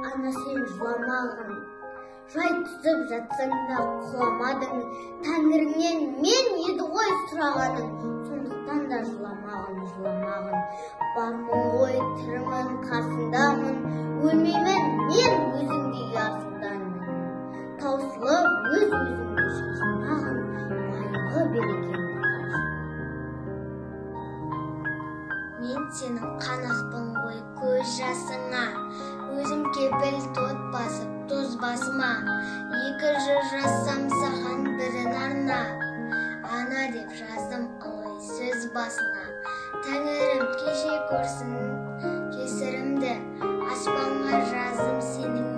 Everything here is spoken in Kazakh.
ана сен жыламағын. Жай түсіп жатсаң да құламадың, Тәңіріңнен мен еді ғой сұрағаның, сондықтан да жыламағын. Бармын ғой тірімін қасыңдамын, өлмеймін мен өзіңдей асылданмын. Таусылып өз-өзіңді шашынағын, байлығы берекеңді қажы. Мен сенің қанақпын ғой көз жасыңа, өзім кепіл тот басып тоз басыма, екі жыр жазсам саған бірін арна, ана деп жаздым ылғи сөз басына. Тәңірім кеше көрсін кесірімді, аспанға жаздым сенің